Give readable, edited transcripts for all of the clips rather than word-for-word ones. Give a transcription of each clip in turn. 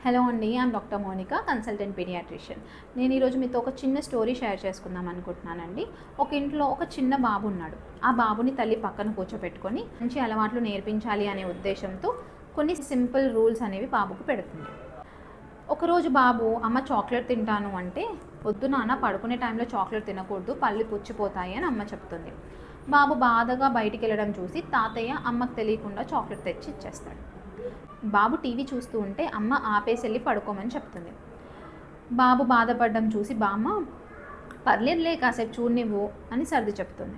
Hello అండి, I'm doctor Monica, consultant paediatrician. నేను ఈరోజు మీతో ఒక చిన్న స్టోరీ షేర్ చేసుకుందాం అనుకుంటున్నానండి. ఒక ఇంట్లో ఒక చిన్న బాబు ఉన్నాడు. ఆ బాబుని తల్లి పక్కన కూర్చోపెట్టుకొని మంచి అలవాట్లు నేర్పించాలి అనే ఉద్దేశంతో కొన్ని సింపుల్ రూల్స్ అనేవి బాబుకు పెడుతుంది. ఒకరోజు బాబు అమ్మ చాక్లెట్ తింటాను అంటే, వద్దు నాన్న, పడుకునే టైంలో చాక్లెట్ తినకూడదు, పళ్ళు పుచ్చిపోతాయి అని అమ్మ చెప్తుంది. బాబు బాధగా బయటికి వెళ్ళడం చూసి తాతయ్య అమ్మకు తెలియకుండా చాక్లెట్ తెచ్చి ఇచ్చేస్తాడు. బాబు టీవీ చూస్తూ ఉంటే అమ్మ ఆపేసి వెళ్ళి పడుకోమని చెప్తుంది. బాబు బాధపడడం చూసి బామ్మ, పర్లేదులే కాసేపు చూడనివ్వు అని సర్ది చెప్తుంది.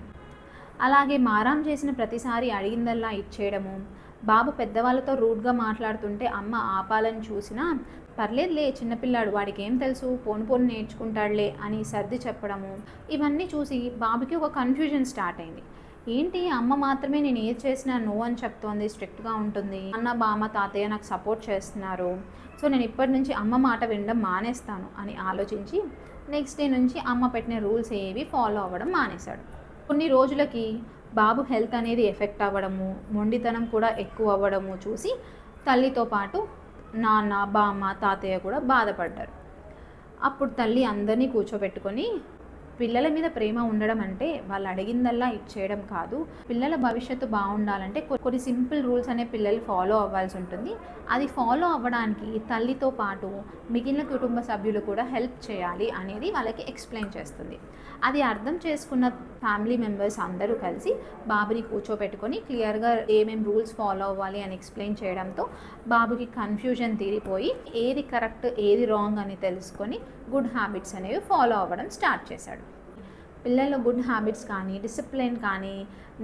అలాగే మారాం చేసిన ప్రతిసారి అడిగిందల్లా ఇచ్చేయడము, బాబు పెద్దవాళ్ళతో రూడ్గా మాట్లాడుతుంటే అమ్మ ఆపాలని చూసినా పర్లేదులే చిన్నపిల్లాడు, వాడికి ఏం తెలుసు, పోను పోను నేర్చుకుంటాడులే అని సర్ది చెప్పడము, ఇవన్నీ చూసి బాబుకి ఒక కన్ఫ్యూజన్ స్టార్ట్ అయింది. ఏంటి, అమ్మ మాత్రమే నేను ఏది చేసినా నో అని చెప్తోంది, స్ట్రిక్ట్గా ఉంటుంది, అన్న బామ్మ తాతయ్య నాకు సపోర్ట్ చేస్తున్నారు, సో నేను ఇప్పటి నుంచి అమ్మ మాట వినడం మానేస్తాను అని ఆలోచించి నెక్స్ట్ డే నుంచి అమ్మ పెట్టిన రూల్స్ ఏవి ఫాలో అవ్వడం మానేశాడు. కొన్ని రోజులకి బాబు హెల్త్ అనేది ఎఫెక్ట్ అవ్వడము, మొండితనం కూడా ఎక్కువ అవ్వడము చూసి తల్లితో పాటు నాన్న, బామ్మ, తాతయ్య కూడా బాధపడ్డారు. అప్పుడు తల్లి అందరినీ కూర్చోబెట్టుకొని, పిల్లల మీద ప్రేమ ఉండడం అంటే వాళ్ళు అడిగిందల్లా ఇచ్చేయడం కాదు, పిల్లల భవిష్యత్తు బాగుండాలంటే కొన్ని సింపుల్ రూల్స్ అనే పిల్లలు ఫాలో అవ్వాల్సి ఉంటుంది. అది ఫాలో అవ్వడానికి తల్లితో పాటు మిగిలిన కుటుంబ సభ్యులు కూడా హెల్ప్ చేయాలి అనేది వాళ్ళకి ఎక్స్ప్లెయిన్ చేస్తుంది. అది అర్థం చేసుకున్న ఫ్యామిలీ మెంబర్స్ అందరూ కలిసి బాబుని కూర్చోబెట్టుకొని క్లియర్గా ఏమేం రూల్స్ ఫాలో అవ్వాలి అని ఎక్స్ప్లెయిన్ చేయడంతో బాబుకి కన్ఫ్యూజన్ తీరిపోయి ఏది కరెక్ట్ ఏది రాంగ్ అని తెలుసుకొని గుడ్ హ్యాబిట్స్ అనేవి ఫాలో అవ్వడం స్టార్ట్ చేశాడు. పిల్లల్లో గుడ్ హ్యాబిట్స్ కానీ డిసిప్లిన్ కానీ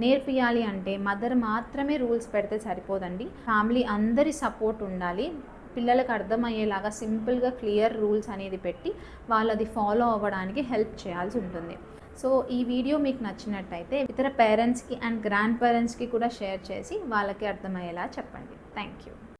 నేర్పియాలి అంటే మదర్ మాత్రమే రూల్స్ పెడితే సరిపోదండి, ఫ్యామిలీ అందరి సపోర్ట్ ఉండాలి. పిల్లలకు అర్థమయ్యేలాగా సింపుల్గా క్లియర్ రూల్స్ అనేది పెట్టి వాళ్ళు అది ఫాలో అవ్వడానికి హెల్ప్ చేయాల్సి ఉంటుంది. సో ఈ వీడియో మీకు నచ్చినట్టయితే ఇతర పేరెంట్స్కి అండ్ గ్రాండ్ పేరెంట్స్కి కూడా షేర్ చేసి వాళ్ళకి అర్థమయ్యేలా చెప్పండి. Thank you.